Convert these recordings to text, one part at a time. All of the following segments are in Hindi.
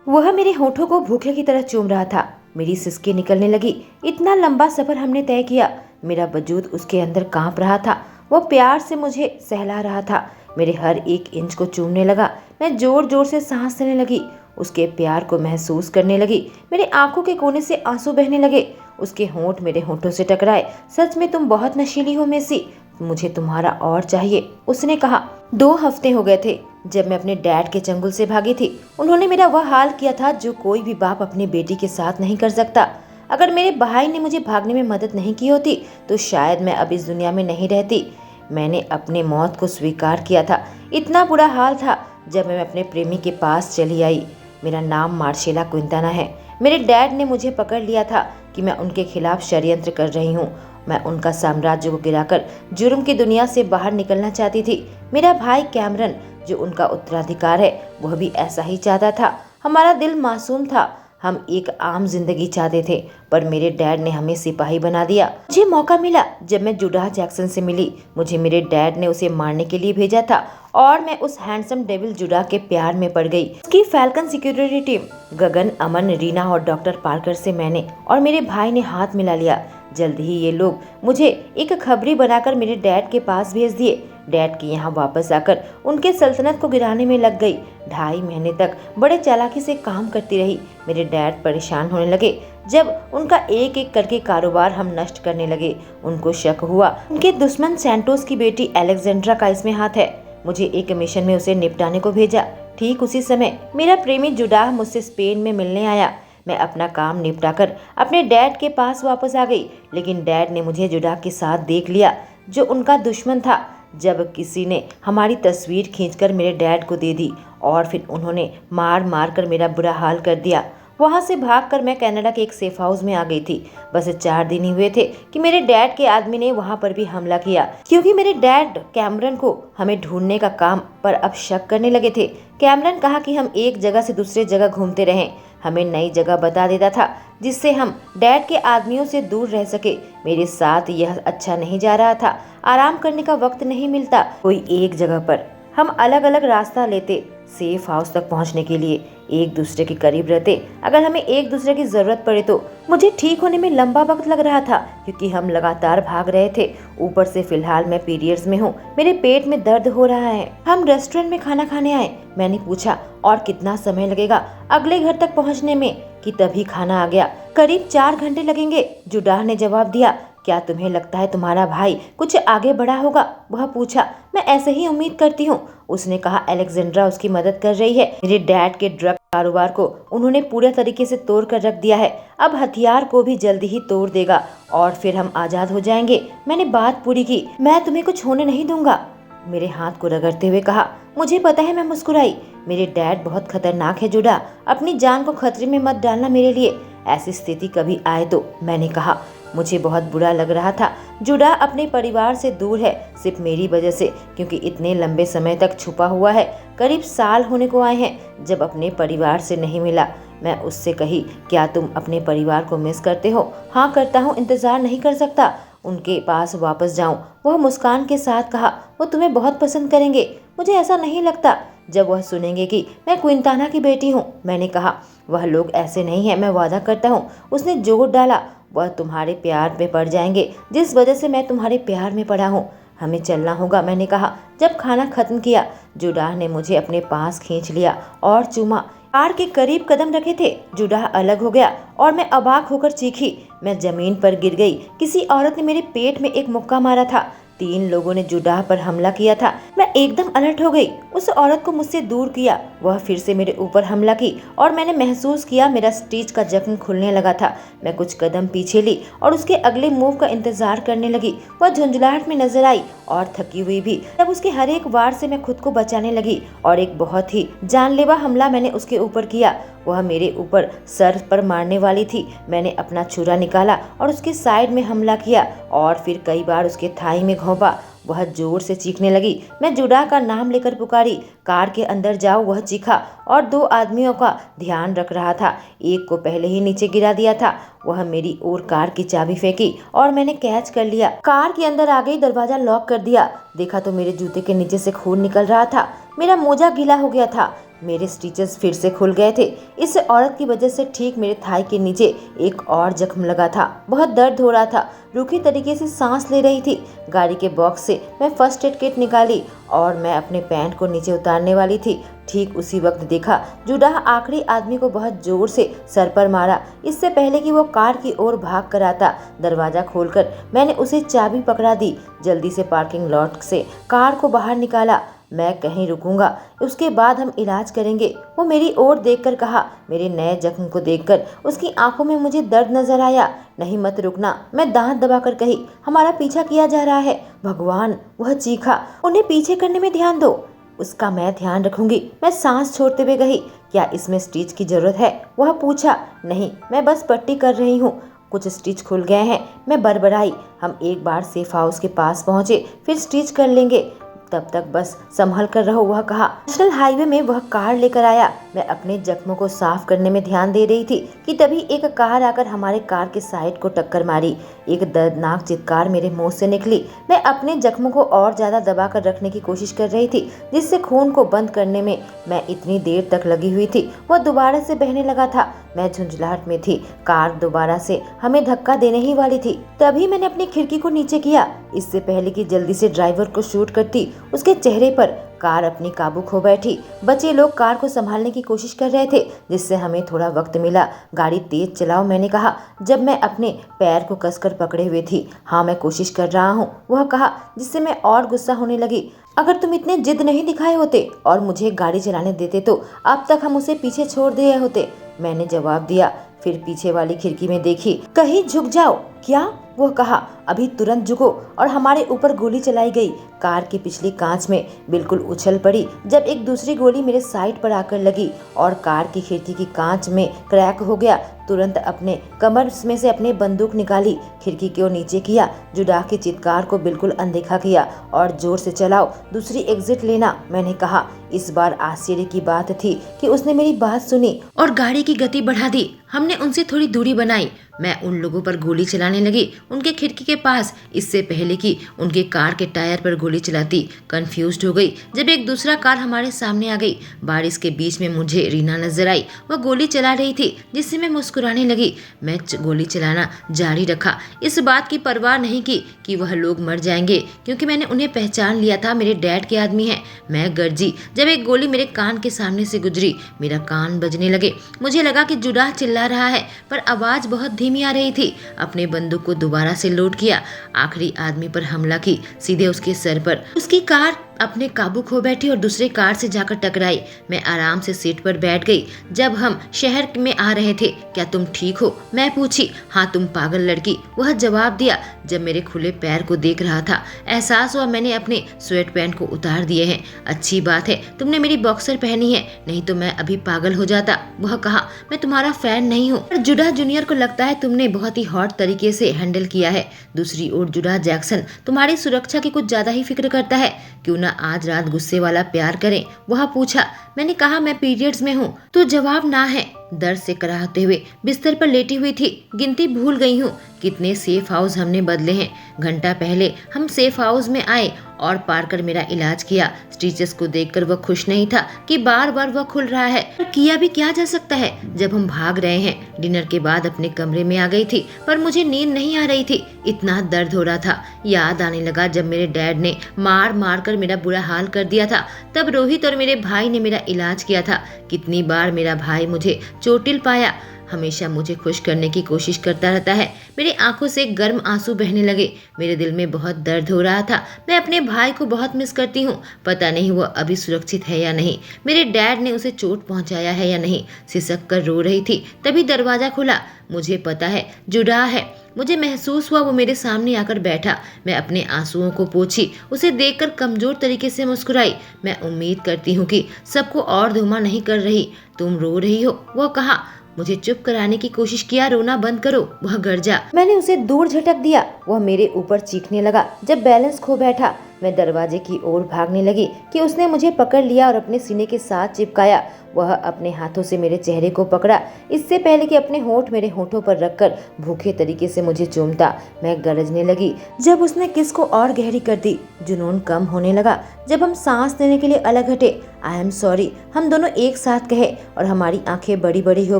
वह मेरे होठों को भूखे की तरह चूम रहा था। मेरी सिसकी निकलने लगी। इतना लंबा सफर हमने तय किया। मेरा वजूद उसके अंदर कांप रहा था। वह प्यार से मुझे सहला रहा था। मेरे हर एक इंच को चूमने लगा। मैं जोर जोर से सांस लेने लगी। उसके प्यार को महसूस करने लगी। मेरे आंखों के कोने से आंसू बहने लगे। उसके होंठ मेरे होंठों से टकराए। सच में तुम बहुत नशीली हो मेसी। मुझे तुम्हारा और चाहिए, उसने कहा। 2 हफ्ते हो गए थे जब मैं अपने डैड के चंगुल से भागी थी। उन्होंने मेरा वह हाल किया था जो कोई भी बाप अपनी बेटी के साथ नहीं कर सकता। अगर मेरे भाई ने मुझे भागने में मदद नहीं की होती तो शायद मैं अब इस दुनिया में नहीं रहती। मैंने अपने मौत को स्वीकार किया था। इतना बुरा हाल था जब मैं अपने प्रेमी के पास चली आई। मेरा नाम मार्शेला क्विंटाना है। मेरे डैड ने मुझे पकड़ लिया था कि मैं उनके खिलाफ षड्यंत्र कर रही हूँ। मैं उनका साम्राज्य को गिराकर जुर्म की दुनिया से बाहर निकलना चाहती थी। मेरा भाई कैमरन, जो उनका उत्तराधिकार है, वह भी ऐसा ही चाहता था। हमारा दिल मासूम था। हम एक आम जिंदगी चाहते थे, पर मेरे डैड ने हमें सिपाही बना दिया। मुझे मौका मिला जब मैं जुडाह जैक्सन से मिली। मुझे मेरे डैड ने उसे मारने के लिए भेजा था और मैं उस हैंडसम डेविल जुडाह के प्यार में पड़ गई। उसकी फैल्कन सिक्योरिटी टीम गगन, अमन, रीना और डॉक्टर पार्कर से मैंने और मेरे भाई ने हाथ मिला लिया। जल्द ही ये लोग मुझे एक खबरी बनाकर मेरे डैड के पास भेज दिए। डैड के यहाँ वापस आकर उनके सल्तनत को गिराने में लग गई। 2.5 महीने तक बड़े चालाकी से काम करती रही। मेरे डैड परेशान होने लगे जब उनका एक एक करके कारोबार हम नष्ट करने लगे। उनको शक हुआ उनके दुश्मन सैंटोस की बेटी अलेक्जेंड्रा का इसमें हाथ है। मुझे एक मिशन में उसे निपटाने को भेजा। ठीक उसी समय मेरा प्रेमी जुडाह मुझसे स्पेन में मिलने आया। मैं अपना काम निपटाकर अपने डैड के पास वापस आ गई, लेकिन डैड ने मुझे जुडाह के साथ देख लिया, जो उनका दुश्मन था। जब किसी ने हमारी तस्वीर खींचकर मेरे डैड को दे दी और फिर उन्होंने मार मार कर मेरा बुरा हाल कर दिया। वहां से भागकर मैं कनाडा के एक सेफ हाउस में आ गई थी। बस 4 दिन ही हुए थे कि मेरे डैड के आदमी ने वहां पर भी हमला किया, क्योंकि मेरे डैड कैमरन को हमें ढूंढने का काम पर अब शक करने लगे थे। कैमरन कहा कि हम एक जगह से दूसरे जगह घूमते रहें। हमें नई जगह बता देता था जिससे हम डैड के आदमियों से दूर रह सके। मेरे साथ यह अच्छा नहीं जा रहा था। आराम करने का वक्त नहीं मिलता। कोई एक जगह पर हम अलग अलग रास्ता लेते सेफ हाउस तक पहुंचने के लिए। एक दूसरे के करीब रहते अगर हमें एक दूसरे की जरूरत पड़े तो। मुझे ठीक होने में लंबा वक्त लग रहा था क्योंकि हम लगातार भाग रहे थे। ऊपर से फिलहाल मैं पीरियड्स में हूँ। मेरे पेट में दर्द हो रहा है। हम रेस्टोरेंट में खाना खाने आए। मैंने पूछा और कितना समय लगेगा अगले घर तक पहुँचने में, कि तभी खाना आ गया। करीब 4 घंटे लगेंगे, जुडाह ने जवाब दिया। क्या तुम्हें लगता है तुम्हारा भाई कुछ आगे बढ़ा होगा? वह पूछा। मैं ऐसे ही उम्मीद करती हूँ, उसने कहा। अलेक्जेंड्रा उसकी मदद कर रही है। मेरे डैड के ड्रग कारोबार को उन्होंने पूरे तरीके से तोड़ कर रख दिया है। अब हथियार को भी जल्दी ही तोड़ देगा और फिर हम आजाद हो जाएंगे। मैंने बात पूरी की। मैं तुम्हें कुछ होने नहीं दूंगा, मेरे हाथ को रगड़ते हुए कहा। मुझे पता है, मैं मुस्कुराई। मेरे डैड बहुत खतरनाक है जुडा। अपनी जान को खतरे में मत डालना मेरे लिए। ऐसी स्थिति कभी आए तो, मैंने कहा। मुझे बहुत बुरा लग रहा था। जुडा अपने परिवार से दूर है सिर्फ मेरी वजह से, क्योंकि इतने लंबे समय तक छुपा हुआ है। करीब साल होने को आए हैं जब अपने परिवार से नहीं मिला। मैं उससे कही, क्या तुम अपने परिवार को मिस करते हो? हाँ करता हूँ, इंतजार नहीं कर सकता उनके पास वापस जाऊं। वह मुस्कान के साथ कहा। वो तुम्हें बहुत पसंद करेंगे। मुझे ऐसा नहीं लगता जब वह सुनेंगे कि मैं क्विंटाना की बेटी हूँ, मैंने कहा। वह लोग ऐसे नहीं है, मैं वादा करता हूँ, उसने जोर डाला। वह तुम्हारे प्यार में पड़ जाएंगे जिस वजह से मैं तुम्हारे प्यार में पड़ा हूँ। हमें चलना होगा, मैंने कहा। जब खाना खत्म किया, जुडाह ने मुझे अपने पास खींच लिया और चूमा। कार के करीब कदम रखे थे, जुडाह अलग हो गया और मैं अबाक होकर चीखी। मैं जमीन पर गिर गई। किसी औरत ने मेरे पेट में एक मुक्का मारा था। 3 लोगों ने जुडाह पर हमला किया था। मैं एकदम अलर्ट हो गई। उस औरत को मुझसे दूर किया। वह फिर से मेरे ऊपर हमला की और मैंने महसूस किया मेरा स्टिच का जख्म खुलने लगा था। मैं कुछ कदम पीछे ली और उसके अगले मूव का इंतजार करने लगी। वह झुंझलाहट में नजर आई और थकी हुई भी। तब उसके हर एक वार से मैं खुद को बचाने लगी और एक बहुत ही जानलेवा हमला मैंने उसके ऊपर किया। वह मेरे ऊपर सर पर मारने वाली थी। मैंने अपना छुरा निकाला और उसके साइड में हमला किया और फिर कई बार उसके थाई में घोंपा। वह जोर से चीखने लगी। मैं जुडा का नाम लेकर पुकारी। कार के अंदर जाओ, वह चीखा और 2 आदमियों का ध्यान रख रहा था। एक को पहले ही नीचे गिरा दिया था। वह मेरी ओर कार की चाबी फेंकी और मैंने कैच कर लिया। कार के अंदर आ गई, दरवाजा लॉक कर दिया। देखा तो मेरे जूते के नीचे से खून निकल रहा था। मेरा मोजा गीला हो गया था। मेरे स्टिचेस फिर से खुल गए थे। इस औरत की वजह से ठीक मेरे थाई के नीचे एक और जख्म लगा था। बहुत दर्द हो रहा था। रूखी तरीके से सांस ले रही थी। गाड़ी के बॉक्स से मैं फर्स्ट एड किट निकाली और मैं अपने पैंट को नीचे उतारने वाली थी। ठीक उसी वक्त देखा जुडाह आखिरी आदमी को बहुत जोर से सर पर मारा, इससे पहले कि वो कार की ओर भाग कर आता। दरवाजा खोलकर मैंने उसे चाबी पकड़ा दी। जल्दी से पार्किंग लॉट से कार को बाहर निकाला। मैं कहीं रुकूंगा, उसके बाद हम इलाज करेंगे। वो मेरी ओर देखकर कहा। मेरे नए जख्म को देखकर उसकी आंखों में मुझे दर्द नजर आया। नहीं, मत रुकना, मैं दांत दबाकर कही। हमारा पीछा किया जा रहा है। भगवान, वह चीखा। उन्हें पीछे करने में ध्यान दो। उसका मैं ध्यान रखूंगी, मैं सांस छोड़ते हुए कही। क्या इसमें स्टिच की जरूरत है? वह पूछा। नहीं, मैं बस पट्टी कर रही हूँ। कुछ स्टिच खुल गए हैं, मैं बड़बड़ाई। हम एक बार सेफ हाउस के पास पहुंचे, फिर स्टिच कर लेंगे। तब तक बस संभल कर रहो, वह कहा। नेशनल हाईवे में वह कार लेकर आया। मैं अपने जख्मों को साफ करने में ध्यान दे रही थी कि तभी एक कार आकर हमारे कार के साइड को टक्कर मारी। एक दर्दनाक चित्कार मेरे मुंह से निकली। मैं अपने जख्मों को और ज्यादा दबा कर रखने की कोशिश कर रही थी, जिससे खून को बंद करने में मैं इतनी देर तक लगी हुई थी वह दोबारा से बहने लगा था। मैं झुंझलाहट में थी। कार दोबारा से हमें धक्का देने ही वाली थी। तभी मैंने अपनी खिड़की को नीचे किया, इससे पहले कि जल्दी से ड्राइवर को शूट करती। उसके चेहरे पर कार अपनी काबू खो बैठी। बचे लोग कार को संभालने की कोशिश कर रहे थे, जिससे हमें थोड़ा वक्त मिला। गाड़ी तेज चलाओ, मैंने कहा जब मैं अपने पैर को कसकर पकड़े हुए थी। हाँ, मैं कोशिश कर रहा हूँ, वह कहा, जिससे मैं और गुस्सा होने लगी। अगर तुम इतने जिद नहीं दिखाए होते और मुझे गाड़ी चलाने देते तो अब तक हम उसे पीछे छोड़ दिए होते, मैंने जवाब दिया। फिर पीछे वाली खिड़की में देखी। कहीं झुक जाओ। क्या? वह कहा। अभी तुरंत झुको। और हमारे ऊपर गोली चलाई गई। कार की पिछली कांच में बिल्कुल उछल पड़ी जब एक दूसरी गोली मेरे साइड पर आकर लगी और कार की खिड़की की कांच में क्रैक हो गया। तुरंत अपने कमर में से अपनी बंदूक निकाली, खिड़की को नीचे किया, जुडाह की चित्कार को बिल्कुल अनदेखा किया और जोर से चलाओ, दूसरी एग्जिट लेना, मैंने कहा। इस बार आश्चर्य की बात थी कि उसने मेरी बात सुनी और गाड़ी की गति बढ़ा दी। हमने उनसे थोड़ी दूरी बनाई। मैं उन लोगों पर गोली चलाने लगी, उनके खिड़की के पास, इससे पहले कि उनके कार के टायर पर गोली चलाती। कंफ्यूज्ड हो गई जब एक दूसरा कार हमारे सामने आ गई। बारिश के बीच में मुझे रीना नजर आई। वह गोली चला रही थी, जिससे मैं मुस्कुराने लगी। मैं गोली चलाना जारी रखा, इस बात की परवाह नहीं की कि वह लोग मर जाएंगे, क्योंकि मैंने उन्हें पहचान लिया था, मेरे डैड के आदमी हैं। मैं गरजी जब एक गोली मेरे कान के सामने से गुजरी। मेरा कान बजने लगे। मुझे लगा कि जुडाह चिल्ला रहा है, पर आवाज बहुत धीमी आ रही थी। अपने बंदूक को दोबारा से लोड किया। आखिरी आदमी पर हमला की, सीधे उसके सर पर। उसकी कार अपने काबू खो बैठी और दूसरे कार से जाकर टकराई। मैं आराम से सीट पर बैठ गई। जब हम शहर में आ रहे थे, क्या तुम ठीक हो? मैं पूछी। हाँ, तुम पागल लड़की, वह जवाब दिया जब मेरे खुले पैर को देख रहा था। एहसास हुआ मैंने अपने स्वेट पैंट को उतार दिए हैं। अच्छी बात है तुमने मेरी बॉक्सर पहनी है, नहीं तो मैं अभी पागल हो जाता, वह कहा। मैं तुम्हारा फैन नहीं हूँ, पर जुडाह जूनियर को लगता है तुमने बहुत ही हॉट तरीके से हैंडल किया है। दूसरी ओर जुडाह जैक्सन तुम्हारी सुरक्षा की कुछ ज्यादा ही फिक्र करता है। क्यों ना आज रात गुस्से वाला प्यार करें, वह पूछा। मैंने कहा मैं पीरियड्स में हूँ, तो जवाब ना है। दर्द से कराहते हुए बिस्तर पर लेटी हुई थी। गिनती भूल गई हूँ। कितने सेफ हाउस हमने बदले हैं। घंटा पहले हम सेफ हाउस में आए और पार्कर मेरा इलाज किया। स्टिचेस को देखकर वह खुश नहीं था कि बार बार वह खुल रहा है, पर किया भी क्या जा सकता है जब हम भाग रहे हैं। डिनर के बाद अपने कमरे में आ गई थी, पर मुझे नींद नहीं आ रही थी, इतना दर्द हो रहा था। याद आने लगा जब मेरे डैड ने मार मार कर मेरा बुरा हाल कर दिया था। तब रोहित और मेरे भाई ने मेरा इलाज किया था। कितनी बार मेरा भाई मुझे चोटिल पाया। हमेशा मुझे खुश करने की कोशिश करता रहता है। मेरी आंखों से गर्म आंसू बहने लगे। मेरे दिल में बहुत दर्द हो रहा था। मैं अपने भाई को बहुत मिस करती हूँ। पता नहीं वो अभी सुरक्षित है या नहीं, मेरे डैड ने उसे चोट पहुँचाया है या नहीं। सिसक कर रो रही थी, तभी दरवाजा खुला। मुझे पता है जुडाह है। मुझे महसूस हुआ वो मेरे सामने आकर बैठा। मैं अपने आंसुओं को पोंछी। उसे देखकर कमजोर तरीके से मुस्कुराई। मैं उम्मीद करती हूँ कि सबको और धुमा नहीं कर रही। तुम रो रही हो, वह कहा। मुझे चुप कराने की कोशिश किया। रोना बंद करो, वह गरजा। मैंने उसे दूर झटक दिया। वह मेरे ऊपर चीखने लगा। जब बैलेंस खो बैठा, मैं दरवाजे की ओर भागने लगी कि उसने मुझे पकड़ लिया और अपने सीने के साथ चिपकाया। वह अपने हाथों से मेरे चेहरे को पकड़ा, इससे पहले कि अपने होंठ मेरे होंठों पर रखकर भूखे तरीके से मुझे चूमता। मैं गरजने लगी जब उसने किस को और गहरी कर दी। जुनून कम होने लगा जब हम सांस लेने के लिए अलग हटे। आई एम सॉरी हम दोनों एक साथ कहे और हमारी आंखें बड़ी बड़ी हो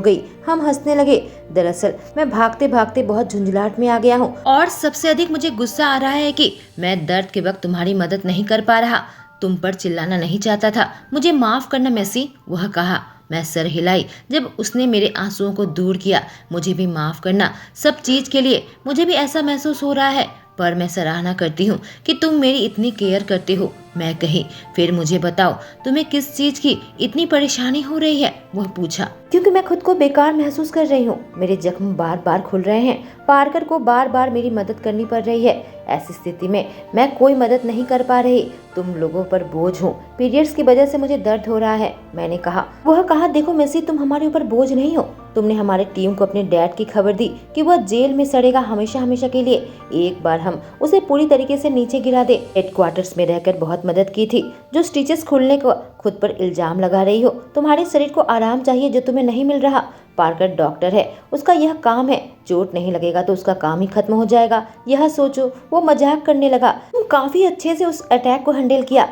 गई। हम हंसने लगे। दरअसल मैं भागते भागते बहुत झुंझलाहट में आ गया हूँ और सबसे अधिक मुझे गुस्सा आ रहा है कि मैं दर्द के वक्त तुम्हारी मदद नहीं कर पा रहा। तुम पर चिल्लाना नहीं चाहता था। मुझे माफ करना मेसी, वह कहा। मैं सर हिलाई जब उसने मेरे आंसुओं को दूर किया। मुझे भी माफ करना, सब चीज के लिए। मुझे भी ऐसा महसूस हो रहा है, पर मैं सराहना करती हूँ कि तुम मेरी इतनी केयर करते हो। मैं कही, फिर मुझे बताओ तुम्हें किस चीज की इतनी परेशानी हो रही है, वह पूछा। क्योंकि मैं खुद को बेकार महसूस कर रही हूँ। मेरे जख्म बार बार खुल रहे हैं। पार्कर को बार बार मेरी मदद करनी पड़ रही है। ऐसी स्थिति में मैं कोई मदद नहीं कर पा रही। तुम लोगों पर बोझ हूँ। पीरियड्स की वजह से मुझे दर्द हो रहा है, मैंने कहा। वह कहा, देखो मेसी, तुम हमारे ऊपर बोझ नहीं हो। तुमने हमारे टीम को अपने डैड की खबर दी कि वह जेल में सड़ेगा हमेशा हमेशा के लिए। एक बार हम उसे पूरी तरीके से नीचे गिरा दे। हेडक्वार्टर्स में रहकर बहुत मदद की थी। जो स्टिचेस खुलने को खुद पर इल्जाम लगा रही हो। तुम्हारे शरीर को आराम चाहिए जो तुम्हें नहीं मिल रहा। पार्कर डॉक्टर है, उसका यह काम है। चोट नहीं लगेगा तो उसका काम ही खत्म हो जाएगा, यह सोचो। वो मजाक करने लगा। तुम काफी अच्छे से उस अटैक को हैंडल किया।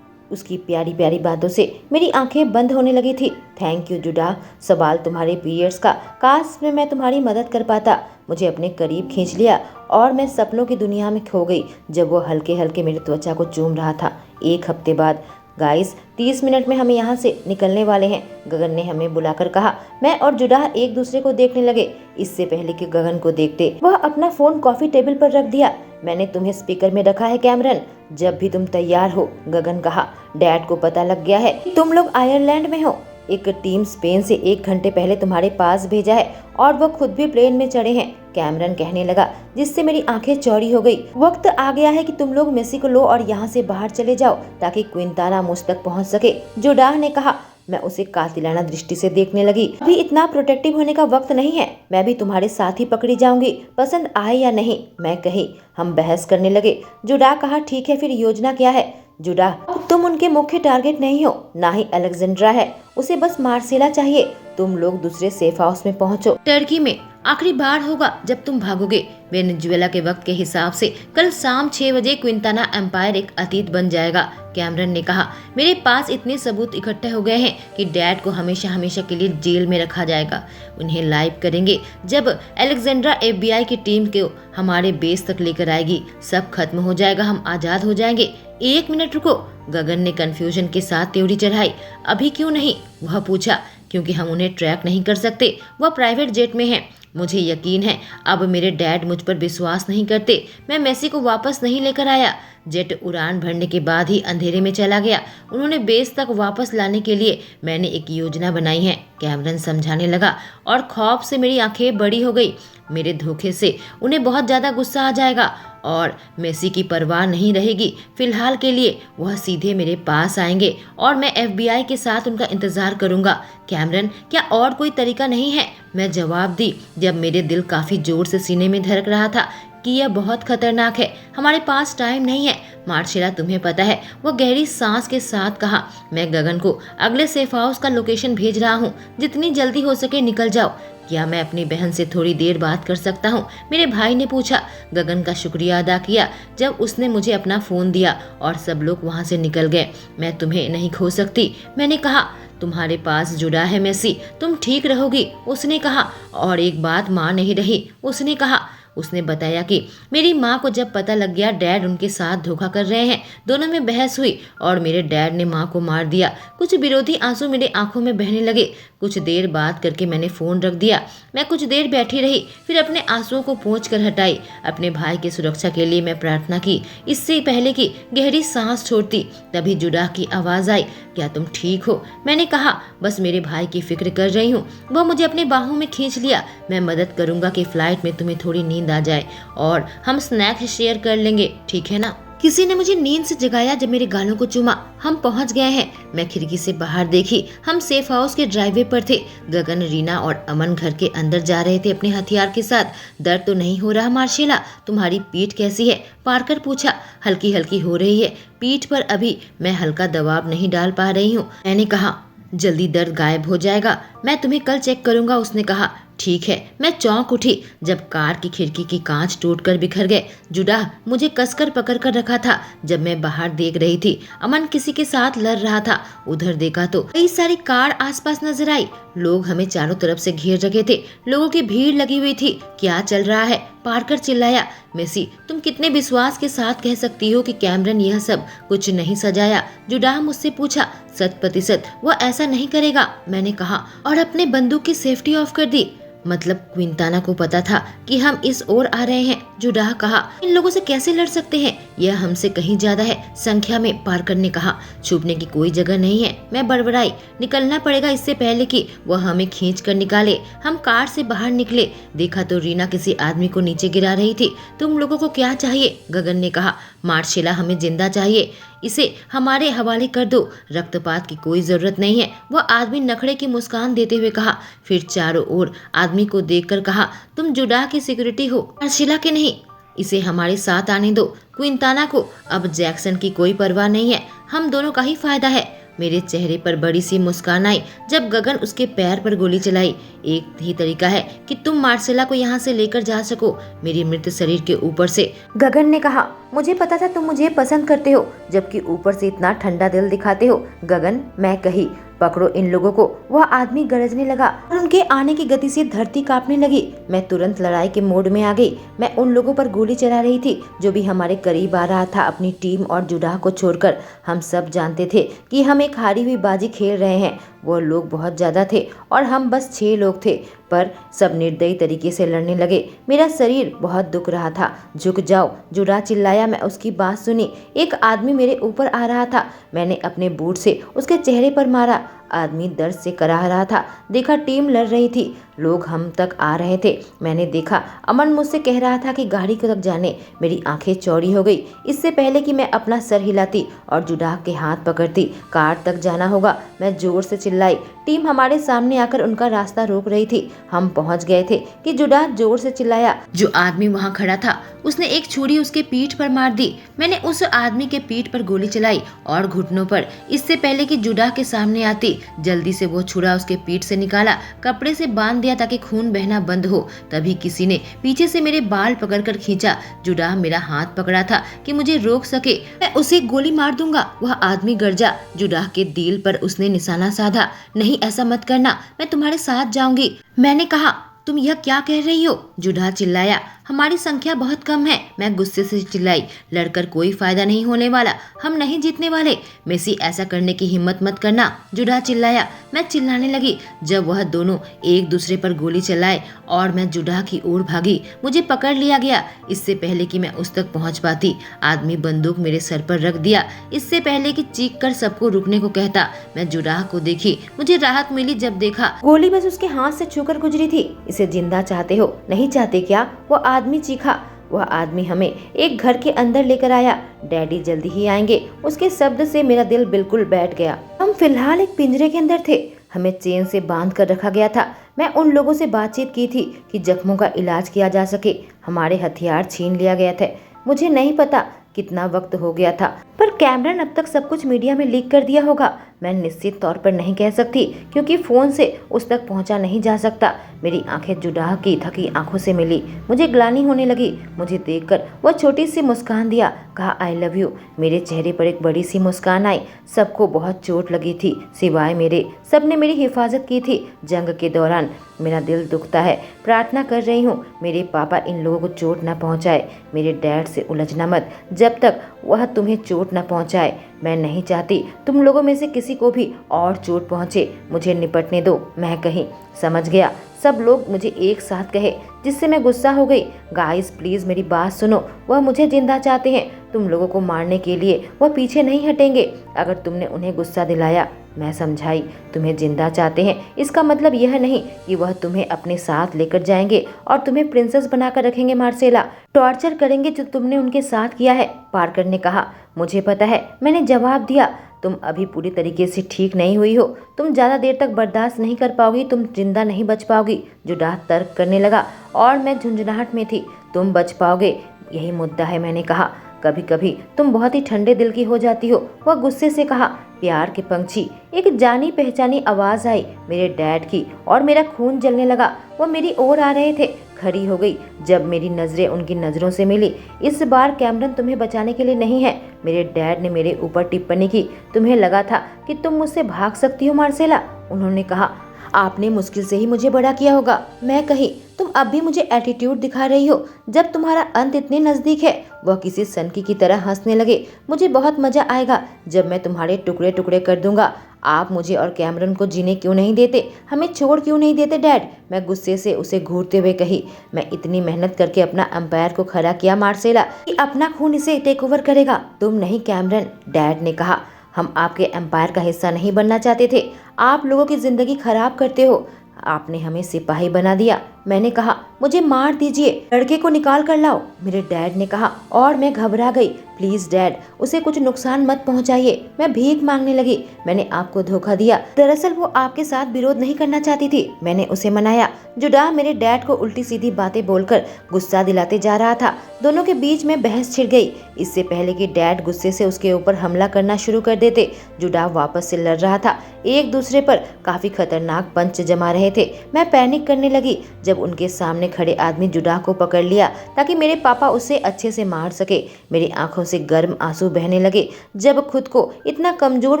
उसकी प्यारी प्यारी बातों से मेरी आंखें बंद होने लगी थी। थैंक यू जुडा। सवाल तुम्हारे पीरियड्स का। काश में मैं तुम्हारी मदद कर पाता। मुझे अपने करीब खींच लिया और मैं सपनों की दुनिया में खो गई जब वो हल्के हल्के मेरी त्वचा को चूम रहा था। 1 हफ्ते बाद गाइस 30 मिनट में हम यहाँ से निकलने वाले हैं, गगन ने हमें बुलाकर कहा। मैं और जुडा एक दूसरे को देखने लगे। इससे पहले कि गगन को देखते वह अपना फोन कॉफी टेबल पर रख दिया। मैंने तुम्हें स्पीकर में रखा है कैमरन, जब भी तुम तैयार हो, गगन कहा। डैड को पता लग गया है कि तुम लोग आयरलैंड में हो। एक टीम स्पेन से 1 घंटे पहले तुम्हारे पास भेजा है और वो खुद भी प्लेन में चढ़े हैं, कैमरन कहने लगा, जिससे मेरी आंखें चौड़ी हो गई। वक्त आ गया है कि तुम लोग मेसी को लो और यहाँ से बाहर चले जाओ ताकि क्विंटाना मुझ तक पहुँच सके, जोडाह ने कहा। मैं उसे कातिलाना दृष्टि से देखने लगी। अभी इतना प्रोटेक्टिव होने का वक्त नहीं है। मैं भी तुम्हारे साथ ही पकड़ी जाऊंगी, पसंद आए या नहीं, मैं कही। हम बहस करने लगे। जुडा कहा, ठीक है फिर योजना क्या है? जुडा, तुम उनके मुख्य टारगेट नहीं हो, ना ही अलेक्जेंड्रा है। उसे बस मार्सेला चाहिए। तुम लोग दूसरे सेफ हाउस में पहुंचो। टर्की में आखिरी बार होगा जब तुम भागोगे। वेनेजुएला के वक्त के हिसाब से कल शाम 6 बजे क्विंटाना एम्पायर एक अतीत बन जाएगा, कैमरन ने कहा। मेरे पास इतने सबूत इकट्ठे हो गए हैं कि डैड को हमेशा हमेशा के लिए जेल में रखा जाएगा। उन्हें लाइव करेंगे जब अलेक्जेंड्रा FBI की टीम को हमारे बेस तक लेकर आएगी। सब खत्म हो जाएगा, हम आजाद हो जाएंगे। 1 मिनट रुको, गगन ने कंफ्यूजन के साथ त्योरी चढ़ाई। अभी क्यों नहीं, वह पूछा। क्योंकि हम उन्हें ट्रैक नहीं कर सकते, वह प्राइवेट जेट में है। मुझे यकीन है अब मेरे डैड मुझ पर विश्वास नहीं करते। मैं मेसी को वापस नहीं लेकर आया। जेट उड़ान भरने के बाद ही अंधेरे में चला गया। उन्होंने बेस तक वापस लाने के लिए मैंने एक योजना बनाई है, कैमरन समझाने लगा, और खौफ से मेरी आंखें बड़ी हो गई। मेरे धोखे से उन्हें बहुत ज्यादा गुस्सा आ जाएगा और मेसी की परवाह नहीं रहेगी। फिलहाल के लिए वह सीधे मेरे पास आएंगे और मैं FBI के साथ उनका इंतजार करूंगा। कैमरन, क्या और कोई तरीका नहीं है? मैं जवाब दी जब मेरे दिल काफी जोर से सीने में धड़क रहा था कि यह बहुत खतरनाक है। हमारे पास टाइम नहीं है। मार्शेला, तुम्हें पता है, वो गहरी सांस के साथ कहा। मैं गगन को अगले सेफ हाउस का लोकेशन भेज रहा हूँ। जितनी जल्दी हो सके निकल जाओ। क्या मैं अपनी बहन से थोड़ी देर बात कर सकता हूँ? मेरे भाई ने पूछा। गगन का शुक्रिया अदा किया जब उसने मुझे अपना फोन दिया और सब लोग वहाँ से निकल गए। मैं तुम्हें नहीं खो सकती, मैंने कहा। तुम्हारे पास जुड़ा है मेसी, तुम ठीक रहोगी, उसने कहा। और एक बात माँ नहीं रही, उसने कहा। उसने बताया कि मेरी माँ को जब पता लग गया डैड उनके साथ धोखा कर रहे हैं, दोनों में बहस हुई और मेरे डैड ने माँ को मार दिया। कुछ विरोधी आंसू मेरे आंखों में बहने लगे। कुछ देर बात करके मैंने फ़ोन रख दिया। मैं कुछ देर बैठी रही, फिर अपने आंसुओं को पोंछ कर हटाई। अपने भाई की सुरक्षा के लिए मैं प्रार्थना की, इससे पहले कि गहरी सांस छोड़ती। तभी जुड़ा की आवाज़ आई, क्या तुम ठीक हो? मैंने कहा, बस मेरे भाई की फिक्र कर रही हूँ। वह मुझे अपने बाहों में खींच लिया। मैं मदद करूँगा कि फ़्लाइट में तुम्हें थोड़ी नींद आ जाए और हम स्नैक शेयर कर लेंगे, ठीक है ना? किसी ने मुझे नींद से जगाया जब मेरे गालों को चूमा। हम पहुंच गए हैं। मैं खिड़की से बाहर देखी। हम सेफ हाउस के ड्राइववे पर थे। गगन, रीना और अमन घर के अंदर जा रहे थे अपने हथियार के साथ। दर्द तो नहीं हो रहा मार्शेला? तुम्हारी पीठ कैसी है? पार्कर पूछा। हल्की हल्की हो रही है पीठ पर, अभी मैं हल्का दबाव नहीं डाल पा रही हूँ, मैंने कहा। जल्दी दर्द गायब हो जाएगा, मैं तुम्हें कल चेक करूंगा, उसने कहा। ठीक है। मैं चौंक उठी जब कार की खिड़की की कांच टूटकर बिखर गए। जुडाह मुझे कसकर पकड़ कर रखा था जब मैं बाहर देख रही थी। अमन किसी के साथ लड़ रहा था। उधर देखा तो कई सारी कार आसपास नजर आई। लोग हमें चारों तरफ से घेर रखे थे। लोगों की भीड़ लगी हुई थी। क्या चल रहा है? पार्कर चिल्लाया। मेसी, तुम कितने विश्वास के साथ कह सकती हो कि कैमरन यह सब कुछ नहीं सजाया? जुडाह मुझसे पूछा। 100% वह ऐसा नहीं करेगा, मैंने कहा और अपने बंदूक की सेफ्टी ऑफ कर दी। मतलब क्विंटाना को पता था कि हम इस ओर आ रहे हैं, जुडाह कहा। इन लोगों से कैसे लड़ सकते हैं? यह हमसे कहीं ज्यादा है संख्या में, पार्कर ने कहा। छुपने की कोई जगह नहीं है, मैं बड़बड़ाई। निकलना पड़ेगा इससे पहले कि वह हमें खींच कर निकाले। हम कार से बाहर निकले। देखा तो रीना किसी आदमी को नीचे गिरा रही थी। तुम लोगों को क्या चाहिए? गगन ने कहा। मार्शेला, हमें जिंदा चाहिए, इसे हमारे हवाले कर दो। रक्तपात की कोई जरूरत नहीं है, वह आदमी नखड़े की मुस्कान देते हुए कहा। फिर चारों ओर आदमी को देखकर कहा, तुम जुडाह की सिक्योरिटी हो, मार्शेला के नहीं। इसे हमारे साथ आने दो। क्विंटाना को अब जैक्सन की कोई परवाह नहीं है, हम दोनों का ही फायदा है। मेरे चेहरे पर बड़ी सी मुस्कान आई जब गगन उसके पैर पर गोली चलाई। एक ही तरीका है कि तुम मार्शेला को यहाँ से लेकर जा सको, मेरे मृत शरीर के ऊपर से, गगन ने कहा। मुझे पता था तुम मुझे पसंद करते हो, जबकि ऊपर से इतना ठंडा दिल दिखाते हो। गगन, मैं कही, पकड़ो इन लोगों को। वह आदमी गरजने लगा और उनके आने की गति से धरती कांपने लगी। मैं तुरंत लड़ाई के मोड में आ गई। मैं उन लोगों पर गोली चला रही थी जो भी हमारे करीब आ रहा था, अपनी टीम और जुडाह को छोड़कर। हम सब जानते थे कि हम एक हारी हुई बाजी खेल रहे हैं। वो लोग बहुत ज्यादा थे और हम बस 6 लोग थे, पर सब निर्दयी तरीके से लड़ने लगे। मेरा शरीर बहुत दुख रहा था। झुक जाओ, जुडाह चिल्लाया। मैं उसकी बात सुनी। एक आदमी मेरे ऊपर आ रहा था। मैंने अपने बूट से उसके चेहरे पर मारा। आदमी दर्द से कराह रहा था। देखा टीम लड़ रही थी, लोग हम तक आ रहे थे। मैंने देखा अमन मुझसे कह रहा था कि गाड़ी को तक जाने। मेरी आंखें चौड़ी हो गई। इससे पहले कि मैं अपना सर हिलाती और जुडाह के हाथ पकड़ती, कार तक जाना होगा, मैं जोर से चिल्लाई। टीम हमारे सामने आकर उनका रास्ता रोक रही थी। हम पहुंच गए थे कि जुडाह जोर से चिल्लाया। जो आदमी वहां खड़ा था उसने एक छुरी उसके पीठ पर मार दी। मैंने उस आदमी के पीठ पर गोली चलाई और घुटनों पर। इससे पहले कि जुडाह के सामने आती, जल्दी से वो छुरा उसके पीठ से निकाला, कपड़े से बांध दिया ताकि खून बहना बंद हो। तभी किसी ने पीछे से मेरे बाल पकड़कर खींचा। जुडाह मेरा हाथ पकड़ा था कि मुझे रोक सके। मैं उसे गोली मार दूंगा, वह आदमी गरजा। जुडाह के दिल पर उसने निशाना साधा। नहीं, ऐसा मत करना, मैं तुम्हारे साथ जाऊंगी, मैंने कहा। तुम यह क्या कह रही हो? जुडाह चिल्लाया। हमारी संख्या बहुत कम है, मैं गुस्से से चिल्लाई। लड़कर कोई फायदा नहीं होने वाला, हम नहीं जीतने वाले। मेसी, ऐसा करने की हिम्मत मत करना, जुडाह चिल्लाया। मैं चिल्लाने लगी जब वह दोनों एक दूसरे पर गोली चलाए और मैं जुडाह की ओर भागी। मुझे पकड़ लिया गया। इससे पहले कि मैं उस तक पहुंच पाती, आदमी बंदूक मेरे सर पर रख दिया। इससे पहले कि चीख कर सबको रुकने को कहता, मैं जुडाह को देखी। मुझे राहत मिली जब देखा गोली बस उसके हाथ से छूकर गुजरी थी। इसे जिंदा चाहते हो, नहीं चाहते क्या? वो आदमी चीखा। वह आदमी हमें एक घर के अंदर लेकर आया। डैडी जल्दी ही आएंगे, उसके शब्द से मेरा दिल बिल्कुल बैठ गया। हम फिलहाल एक पिंजरे के अंदर थे। हमें चेन से बांध कर रखा गया था। मैं उन लोगों से बातचीत की थी कि जख्मों का इलाज किया जा सके। हमारे हथियार छीन लिया गया था। मुझे नहीं पता कितना वक्त हो गया था, पर कैमरन अब तक सब कुछ मीडिया में लीक कर दिया होगा। मैं निश्चित तौर पर नहीं कह सकती क्योंकि फोन से उस तक पहुंचा नहीं जा सकता। मेरी आंखें जुडाह की थकी आंखों से मिली। मुझे ग्लानि होने लगी। मुझे देखकर वह छोटी सी मुस्कान दिया, कहा आई लव यू। मेरे चेहरे पर एक बड़ी सी मुस्कान आई। सबको बहुत चोट लगी थी सिवाय मेरे। सबने मेरी हिफाजत की थी जंग के दौरान। मेरा दिल दुखता है, प्रार्थना कर रही हूँ मेरे पापा इन लोगों को चोट न पहुँचाए। मेरे डैड से उलझना मत जब तक वह तुम्हें चोट न पहुँचाए। मैं नहीं चाहती तुम लोगों में से किसी को भी और चोट पहुँचे। मुझे निपटने दो, मैं कहीं। समझ गया, सब लोग मुझे एक साथ कहे, जिससे मैं गुस्सा हो गई। गाइस प्लीज मेरी बात सुनो, वह मुझे जिंदा चाहते हैं। तुम लोगों को मारने के लिए वह पीछे नहीं हटेंगे। अगर तुमने उन्हें गुस्सा दिलाया, मैं समझाई, तुम्हें जिंदा चाहते हैं, इसका मतलब यह नहीं कि वह तुम्हें अपने साथ लेकर जाएंगे और तुम्हें प्रिंसेस बनाकर रखेंगे। मार्सेला, टॉर्चर करेंगे जो तुमने उनके साथ किया है, पार्कर ने कहा। मुझे पता है, मैंने जवाब दिया। तुम अभी पूरी तरीके से ठीक नहीं हुई हो। तुम ज्यादा देर तक बर्दाश्त नहीं कर पाओगी। तुम जिंदा नहीं बच पाओगी। जुडाह तर्क करने लगा और मैं झुंझुनाहट में थी। तुम बच पाओगे, यही मुद्दा है, मैंने कहा। कभी कभी तुम बहुत ही ठंडे दिल की हो जाती हो। वह गुस्से से कहा। प्यार के पंछी। एक जानी पहचानी आवाज आई मेरे डैड की और मेरा खून जलने लगा। वो मेरी ओर आ रहे थे। खड़ी हो गई जब मेरी नजरें उनकी नजरों से मिली। इस बार कैमरन तुम्हें बचाने के लिए नहीं है। मेरे डैड ने मेरे ऊपर टिप्पणी की। तुम्हें लगा था कि तुम मुझसे भाग सकती हो मार्सेला, उन्होंने कहा। आपने मुश्किल से ही मुझे बड़ा किया होगा, मैं कही। तुम अब भी मुझे एटीट्यूड दिखा रही हो जब तुम्हारा अंत इतने नजदीक है। वह किसी सनकी की तरह हंसने लगे। मुझे बहुत मजा आएगा जब मैं तुम्हारे टुकड़े टुकड़े कर दूंगा। आप मुझे और कैमरन को जीने क्यों नहीं देते, हमें छोड़ क्यों नहीं देते डैड, मैं गुस्से से उसे घूरते हुए कही। मैं इतनी मेहनत करके अपना एम्पायर को खड़ा किया मार्सेला कि अपना खून इसे टेक ओवर करेगा, तुम नहीं कैमरन, डैड ने कहा। हम आपके एम्पायर का हिस्सा नहीं बनना चाहते थे। आप लोगों की जिंदगी खराब करते हो। आपने हमें सिपाही बना दिया। मैंने कहा मुझे मार दीजिए, लड़के को निकाल कर लाओ, मेरे डैड ने कहा और मैं घबरा गई। प्लीज डैड, उसे कुछ नुकसान मत पहुंचाइए। मैं भीख मांगने लगी। मैंने आपको धोखा दिया। दरअसल वो आपके साथ विरोध नहीं करना चाहती थी। मैंने उसे मनाया। जुडा मेरे डैड को उल्टी सीधी बातें बोलकर गुस्सा दिलाते जा रहा था। दोनों के बीच में बहस छिड़ गई। इससे पहले कि डैड गुस्से से उसके ऊपर हमला करना शुरू कर देते, जुडा वापस से लड़ रहा था। एक दूसरे पर काफी खतरनाक पंच जमा रहे थे। मैं पैनिक करने लगी जब उनके सामने खड़े आदमी जुडा को पकड़ लिया ताकि मेरे पापा उसे अच्छे से मार सके। मेरी आंखों से गर्म आंसू बहने लगे जब खुद को इतना कमजोर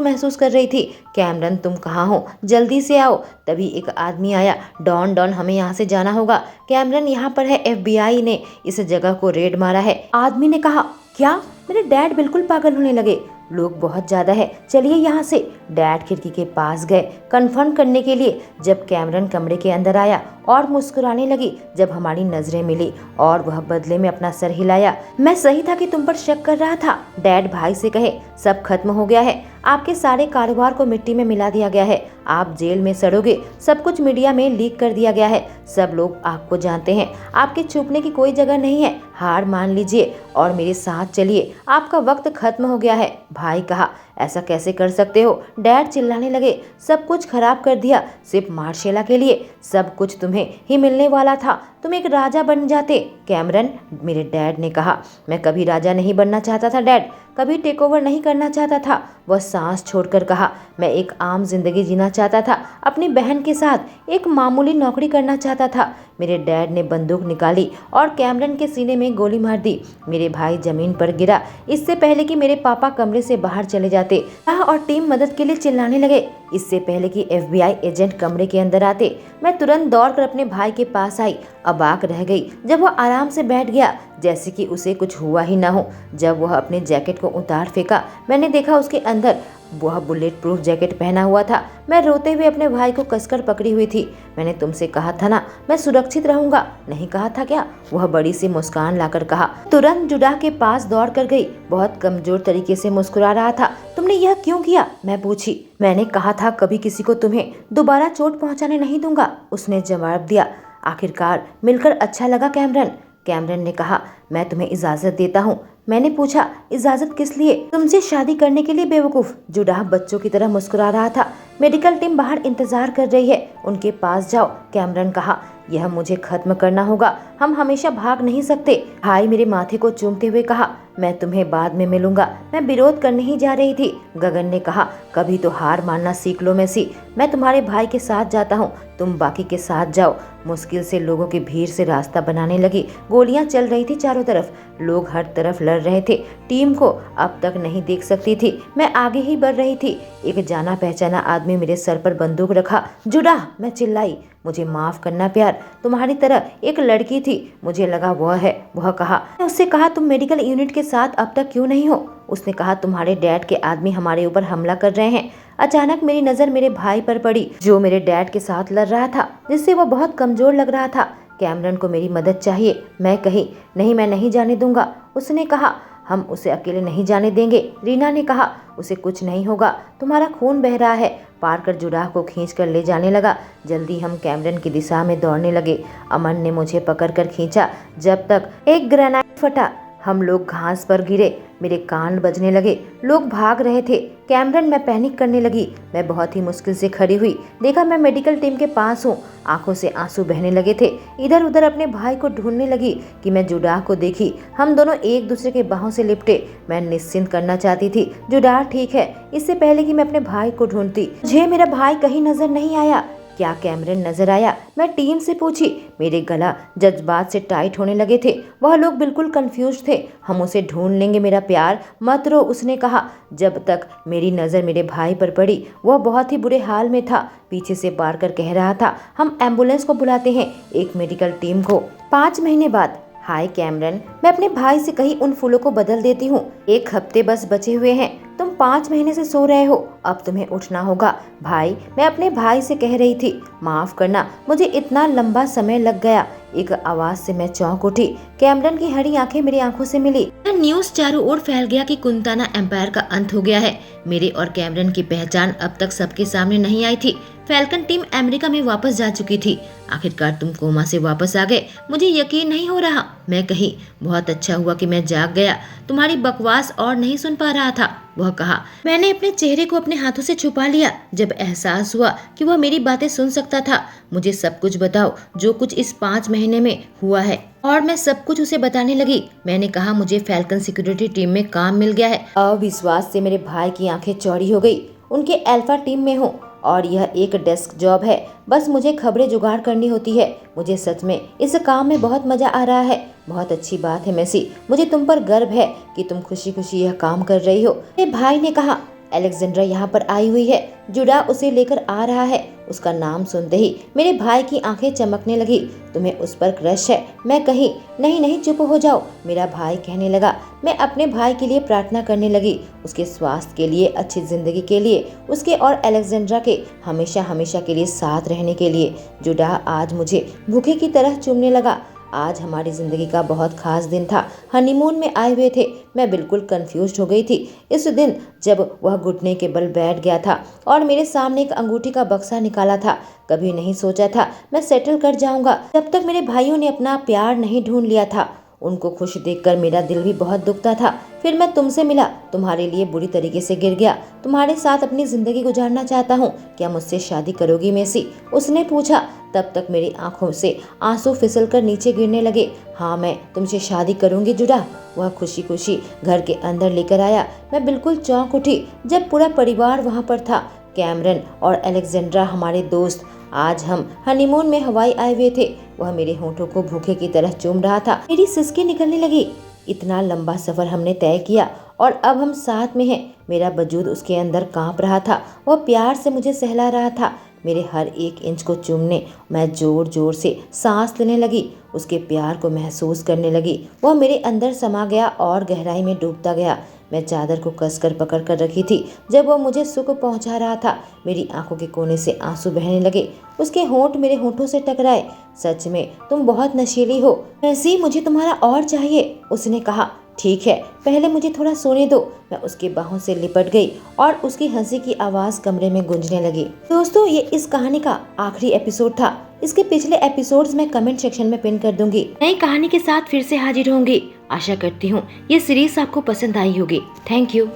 महसूस कर रही थी। कैमरन तुम कहाँ हो, जल्दी से आओ। तभी एक आदमी आया। डॉन डॉन, हमें यहाँ से जाना होगा। कैमरन यहाँ पर है, FBI ने इस जगह को रेड मारा है, आदमी ने कहा। क्या? मेरे डैड बिल्कुल पागल होने लगे। लोग बहुत ज्यादा है, चलिए यहाँ से। डैड खिड़की के पास गए कंफर्म करने के लिए। जब कैमरन कमरे के अंदर आया और मुस्कुराने लगी जब हमारी नजरें मिली और वह बदले में अपना सर हिलाया। मैं सही था कि तुम पर शक कर रहा था, डैड भाई से कहे। सब खत्म हो गया है। आपके सारे कारोबार को मिट्टी में मिला दिया गया है। आप जेल में सड़ोगे। सब कुछ मीडिया में लीक कर दिया गया है। सब लोग आपको जानते हैं। आपके छुपने की कोई जगह नहीं है। हार मान लीजिए और मेरे साथ चलिए। आपका वक्त खत्म हो गया है, भाई कहा। ऐसा कैसे कर सकते हो? डैड चिल्लाने लगे। सब कुछ खराब कर दिया सिर्फ मार्शेला के लिए। सब कुछ तुम्हें ही मिलने वाला था। तुम एक राजा बन जाते कैमरन, मेरे डैड ने कहा। मैं कभी राजा नहीं बनना चाहता था डैड, कभी टेक ओवर नहीं करना चाहता था। वह सांस छोड़कर कहा। मैं एक आम जिंदगी जीना चाहता था, अपनी बहन के साथ एक मामूली नौकरी करना चाहता था। मेरे डैड ने बंदूक निकाली और कैमरन के सीने में गोली मार दी। मेरे भाई जमीन पर गिरा इससे पहले कि मेरे पापा कमरे से बाहर चले जाते। और टीम मदद के लिए चिल्लाने लगे इससे पहले कि FBI एजेंट कमरे के अंदर आते। मैं तुरंत दौड़कर अपने भाई के पास आई। अबाक रह गई जब वह आराम से बैठ गया जैसे कि उसे कुछ हुआ ही ना हो। जब वह अपने जैकेट को उतार फेंका, मैंने देखा उसके अंदर वह बुलेट प्रूफ जैकेट पहना हुआ था। मैं रोते हुए अपने भाई को कसकर पकड़ी हुई थी। मैंने तुमसे कहा था ना मैं सुरक्षित रहूंगा, नहीं कहा था क्या? वह बड़ी सी मुस्कान लाकर कहा। तुरंत जुडा के पास दौड़ कर गई। बहुत कमजोर तरीके से मुस्कुरा रहा था। तुमने यह क्यों किया? मैं पूछी। मैंने कहा था कभी किसी को तुम्हें दोबारा चोट पहुंचाने नहीं दूंगा, उसने जवाब दिया। आखिरकार मिलकर अच्छा लगा कैमरन, कैमरन ने कहा। मैं तुम्हें इजाजत देता हूँ। मैंने पूछा, इजाजत किस लिए? तुमसे शादी करने के लिए बेवकूफ। जुडा बच्चों की तरह मुस्कुरा रहा था। मेडिकल टीम बाहर इंतजार कर रही है, उनके पास जाओ, कैमरन कहा। यह मुझे खत्म करना होगा, हम हमेशा भाग नहीं सकते। भाई मेरे माथे को चूमते हुए कहा। मैं तुम्हें बाद में मिलूंगा। मैं विरोध करने ही जा रही थी, गगन ने कहा। कभी तो हार मानना सीख लो मेसी। मैं तुम्हारे भाई के साथ जाता हूँ, तुम बाकी के साथ जाओ। मुश्किल से लोगों की भीड़ से रास्ता बनाने लगी। गोलियां चल रही थी चारों तरफ, लोग हर तरफ लड़ रहे थे। टीम को अब तक नहीं देख सकती थी। मैं आगे ही बढ़ रही थी। एक जाना पहचाना आदमी मेरे सर पर बंदूक रखा। जुड़ा, मैं चिल्लाई। मुझे माफ करना प्यार, तुम्हारी तरह एक लड़की थी, मुझे लगा वह है। वह कहा। मैं उससे कहा तुम मेडिकल यूनिट के साथ अब तक क्यों नहीं हो? उसने कहा तुम्हारे डैड के आदमी हमारे ऊपर हमला कर रहे हैं। अचानक मेरी नजर मेरे भाई पर पड़ी जो मेरे डैड के साथ लड़ रहा था, जिससे वो बहुत कमजोर लग रहा था। कैमरन को मेरी मदद चाहिए, मैं कही। नहीं, मैं नहीं जाने दूंगा, उसने कहा। हम उसे अकेले नहीं जाने देंगे, रीना ने कहा। उसे कुछ नहीं होगा, तुम्हारा खून बह रहा है। पार्कर जुड़ाह को खींचकर ले जाने लगा। जल्दी हम कैमरन की दिशा में दौड़ने लगे। अमन ने मुझे पकड़कर खींचा जब तक एक ग्रेनाइट फटा। हम लोग घास पर गिरे। मेरे कान बजने लगे, लोग भाग रहे थे। कैमरन, मैं पैनिक करने लगी। मैं बहुत ही मुश्किल से खड़ी हुई। देखा मैं मेडिकल टीम के पास हूँ। आंखों से आंसू बहने लगे थे। इधर उधर अपने भाई को ढूंढने लगी कि मैं जुडाह को देखी। हम दोनों एक दूसरे के बाहों से लिपटे। मैं निश्चिंत करना चाहती थी, जुडाह ठीक है, इससे पहले कि मैं अपने भाई को ढूंढती। मुझे मेरा भाई कहीं नजर नहीं आया। क्या कैमरन नजर आया? मैं टीम से पूछी। मेरे गला जज्बात से टाइट होने लगे थे। वह लोग बिल्कुल कंफ्यूज थे। हम उसे ढूंढ लेंगे मेरा प्यार, मत रो, उसने कहा। जब तक मेरी नजर मेरे भाई पर पड़ी, वह बहुत ही बुरे हाल में था। पीछे से बार कर कह रहा था, हम एम्बुलेंस को बुलाते हैं, एक मेडिकल टीम को। 5 महीने बाद। हाय कैमरन, मैं अपने भाई से कहीं उन फूलों को बदल देती हूँ। 1 हफ्ते बस बचे हुए हैं। तुम 5 महीने से सो रहे हो, अब तुम्हें उठना होगा। भाई, मैं अपने भाई से कह रही थी, माफ करना, मुझे इतना लंबा समय लग गया। एक आवाज से मैं चौंक उठी। कैमरन की हरी आंखें मेरी आंखों से मिली। न्यूज चारों ओर फैल गया कि कुंताना एम्पायर का अंत हो गया है। मेरे और कैमरन की पहचान अब तक सबके सामने नहीं आई थी। फैल्कन टीम अमेरिका में वापस जा चुकी थी। आखिरकार तुम कोमा से वापस आ गए, मुझे यकीन नहीं हो रहा। मैं कही, बहुत अच्छा हुआ कि मैं जाग गया, तुम्हारी बकवास और नहीं सुन पा रहा था। वह कहा। मैंने अपने चेहरे को अपने हाथों से छुपा लिया जब एहसास हुआ कि वह मेरी बातें सुन सकता था। मुझे सब कुछ बताओ, जो कुछ इस 5 महीने में हुआ है। और मैं सब कुछ उसे बताने लगी। मैंने कहा, मुझे फैल्कन सिक्योरिटी टीम में काम मिल गया है। अविश्वास से मेरे भाई की आंखें चौड़ी हो गई। उनके अल्फा टीम में हूँ और यह एक डेस्क जॉब है, बस मुझे खबरें जुगाड़ करनी होती है। मुझे सच में इस काम में बहुत मजा आ रहा है। बहुत अच्छी बात है मैसी, मुझे तुम पर गर्व है कि तुम खुशी खुशी यह काम कर रही हो। मेरे भाई ने कहा। अलेक्जेंड्रा यहाँ पर आई हुई है, जुडा उसे लेकर आ रहा है। उसका नाम सुनते ही मेरे भाई की आंखें चमकने लगी। तुम्हें उस पर क्रश है? मैं कही। नहीं नहीं, चुप हो जाओ, मेरा भाई कहने लगा। मैं अपने भाई के लिए प्रार्थना करने लगी, उसके स्वास्थ्य के लिए, अच्छी जिंदगी के लिए, उसके और अलेक्जेंड्रा के हमेशा हमेशा के लिए साथ रहने के लिए। जुडा आज मुझे भूखे की तरह चूमने लगा। आज हमारी जिंदगी का बहुत खास दिन था। हनीमून में आए हुए थे। मैं बिल्कुल कंफ्यूज हो गई थी इस दिन जब वह घुटने के बल बैठ गया था और मेरे सामने एक अंगूठी का बक्सा निकाला था। कभी नहीं सोचा था मैं सेटल कर जाऊंगा जब तक मेरे भाइयों ने अपना प्यार नहीं ढूंढ लिया था। उनको खुश देखकर मेरा दिल भी बहुत दुखता था। फिर मैं तुमसे मिला, तुम्हारे लिए बुरी तरीके से गिर गया। तुम्हारे साथ अपनी जिंदगी गुजारना चाहता हूँ, क्या मुझसे शादी करोगी मेसी? उसने पूछा। तब तक मेरी आंखों से आंसू फिसलकर नीचे गिरने लगे। हाँ, मैं तुमसे शादी करूंगी जुडा, वह खुशी खुशी घर के अंदर लेकर आया। मैं बिल्कुल चौंक उठी जब पूरा परिवार वहाँ पर था। कैमरन और अलेक्जेंड्रा हमारे दोस्त। आज हम हनीमून में हवाई आए हुए थे। वह मेरे होठों को भूखे की तरह चूम रहा था। मेरी सिसकी निकलने लगी। इतना लंबा सफर हमने तय किया और अब हम साथ में हैं। मेरा वजूद उसके अंदर कांप रहा था। वह प्यार से मुझे सहला रहा था। मेरे हर एक इंच को चूमने मैं जोर जोर से सांस लेने लगी। उसके प्यार को महसूस करने लगी। वह मेरे अंदर समा गया और गहराई में डूबता गया। मैं चादर को कसकर पकड़ कर रखी थी जब वह मुझे सुख पहुंचा रहा था। मेरी आंखों के कोने से आंसू बहने लगे। उसके होंठ मेरे होंठों से टकराए। सच में तुम बहुत नशीली हो मैसी, मुझे तुम्हारा और चाहिए, उसने कहा। ठीक है, पहले मुझे थोड़ा सोने दो। मैं उसकी बाहों से लिपट गई और उसकी हंसी की आवाज कमरे में गूंजने लगी। दोस्तों, ये इस कहानी का आखिरी एपिसोड था। इसके पिछले एपिसोड्स मैं कमेंट सेक्शन में पिन कर दूंगी। नई कहानी के साथ फिर से हाजिर होंगी। आशा करती हूँ ये सीरीज आपको पसंद आई होगी। Thank you.